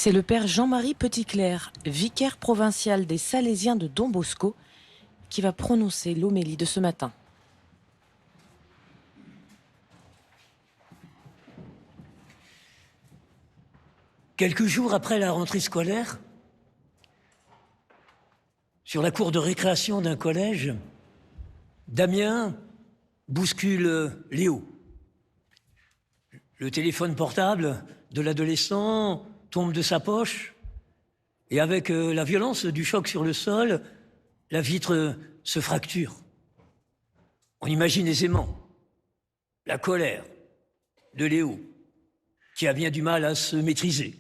C'est le père Jean-Marie Petitclerc, vicaire provincial des Salésiens de Don Bosco, qui va prononcer l'homélie de ce matin. Quelques jours après la rentrée scolaire, sur la cour de récréation d'un collège, Damien bouscule Léo. Le téléphone portable de l'adolescent tombe de sa poche et avec la violence du choc sur le sol, la vitre se fracture. On imagine aisément la colère de Léo, qui a bien du mal à se maîtriser.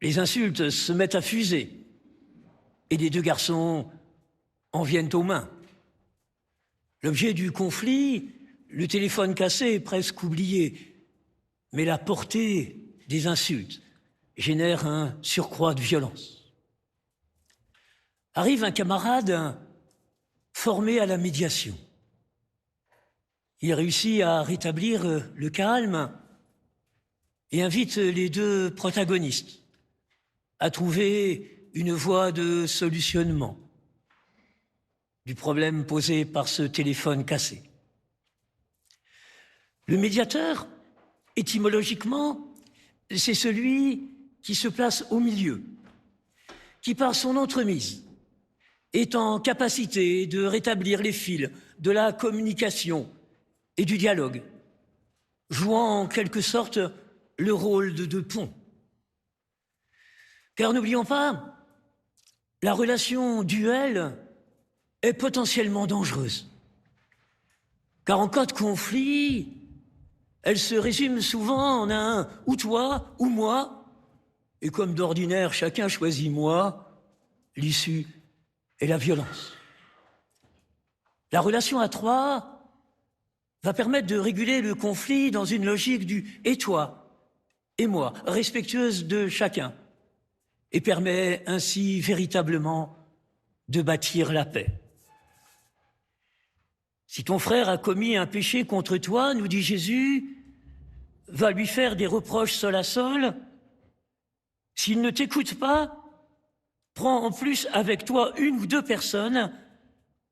Les insultes se mettent à fuser et les deux garçons en viennent aux mains. L'objet du conflit, le téléphone cassé, est presque oublié, mais la portée des insultes génère un surcroît de violence. Arrive un camarade formé à la médiation. Il réussit à rétablir le calme et invite les deux protagonistes à trouver une voie de solutionnement du problème posé par ce téléphone cassé. Le médiateur, étymologiquement, c'est celui qui se place au milieu, qui par son entremise est en capacité de rétablir les fils de la communication et du dialogue, jouant en quelque sorte le rôle de pont. Car n'oublions pas, la relation duel est potentiellement dangereuse. Car en cas de conflit, elle se résume souvent en un « ou toi ou moi ». Et comme d'ordinaire, chacun choisit moi, l'issue est la violence. La relation à trois va permettre de réguler le conflit dans une logique du « et toi et moi », respectueuse de chacun, et permet ainsi véritablement de bâtir la paix. Si ton frère a commis un péché contre toi, nous dit Jésus, va lui faire des reproches sol à sol. S'il ne t'écoute pas, prends en plus avec toi une ou deux personnes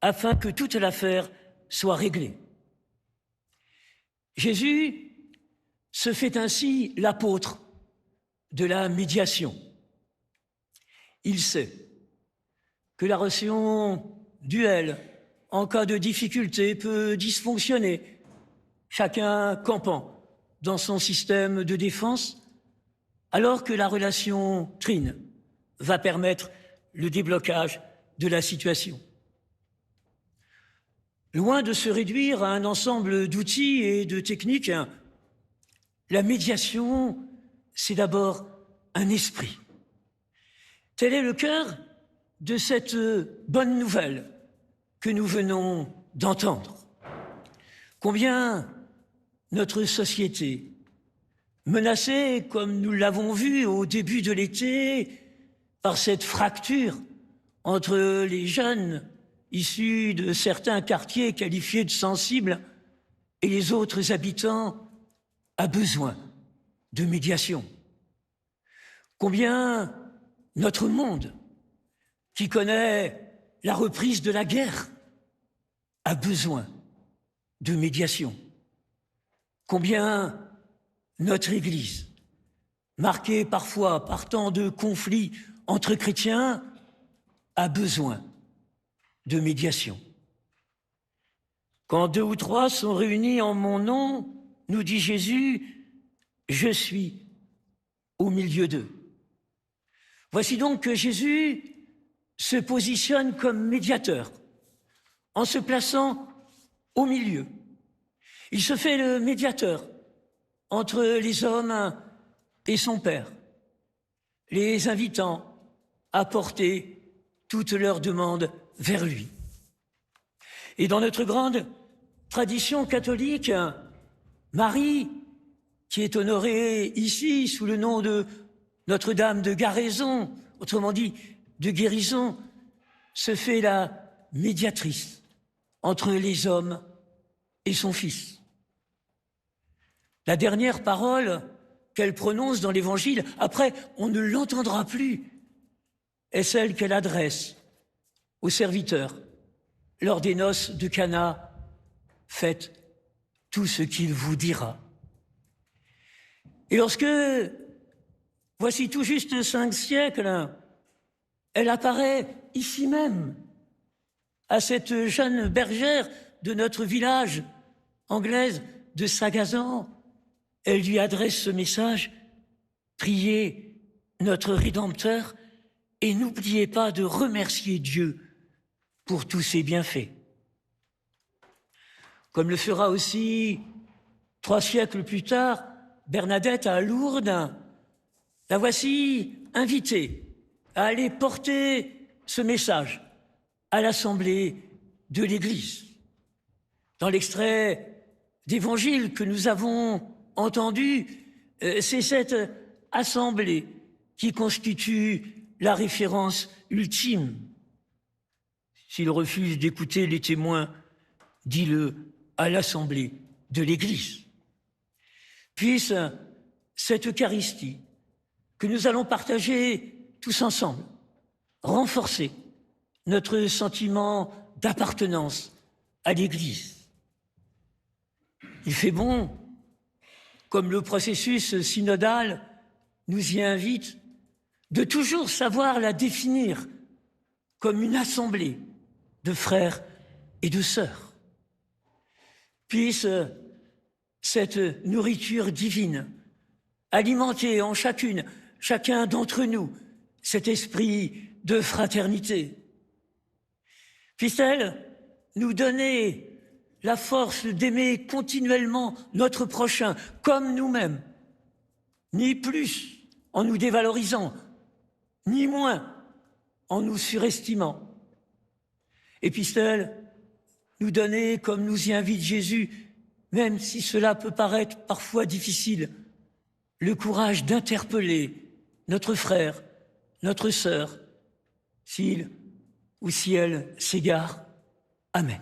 afin que toute l'affaire soit réglée. Jésus se fait ainsi l'apôtre de la médiation. Il sait que la relation duel, en cas de difficulté, peut dysfonctionner, chacun campant dans son système de défense, alors que la relation trine va permettre le déblocage de la situation. Loin de se réduire à un ensemble d'outils et de techniques, la médiation, c'est d'abord un esprit. Tel est le cœur de cette bonne nouvelle que nous venons d'entendre. Combien notre société, menacée, comme nous l'avons vu au début de l'été, par cette fracture entre les jeunes issus de certains quartiers qualifiés de sensibles et les autres habitants, a besoin de médiation. Combien notre monde, qui connaît la reprise de la guerre, a besoin de médiation. Combien notre Église, marquée parfois par tant de conflits entre chrétiens, a besoin de médiation. Quand deux ou trois sont réunis en mon nom, nous dit Jésus, je suis au milieu d'eux. Voici donc que Jésus se positionne comme médiateur, en se plaçant au milieu. Il se fait le médiateur entre les hommes et son Père, les invitant à porter toutes leurs demandes vers lui. Et dans notre grande tradition catholique, Marie, qui est honorée ici sous le nom de Notre-Dame de Garaison, autrement dit de guérison, se fait la médiatrice entre les hommes et son Fils. La dernière parole qu'elle prononce dans l'Évangile, après on ne l'entendra plus, est celle qu'elle adresse aux serviteurs lors des noces de Cana. Faites tout ce qu'il vous dira. Et lorsque, voici tout juste 5 siècles, elle apparaît ici même, à cette jeune bergère de notre village anglaise de Sagazan, elle lui adresse ce message: priez notre Rédempteur et n'oubliez pas de remercier Dieu pour tous ses bienfaits. Comme le fera aussi 3 siècles plus tard Bernadette à Lourdes, la voici invitée à aller porter ce message à l'assemblée de l'Église. Dans l'extrait d'évangile que nous avons entendu, c'est cette assemblée qui constitue la référence ultime. S'il refuse d'écouter les témoins, dis-le à l'assemblée de l'Église. Puisse cette Eucharistie que nous allons partager tous ensemble renforcer notre sentiment d'appartenance à l'Église. Il fait bon, comme le processus synodal nous y invite, de toujours savoir la définir comme une assemblée de frères et de sœurs. Puisse cette nourriture divine alimenter en chacun d'entre nous cet esprit de fraternité. Puisse-t-elle nous donner la force d'aimer continuellement notre prochain comme nous-mêmes, ni plus en nous dévalorisant, ni moins en nous surestimant. Et puisse-t-elle nous donner, comme nous y invite Jésus, même si cela peut paraître parfois difficile, le courage d'interpeller notre frère, notre sœur, s'il ou si elle s'égare. Amen.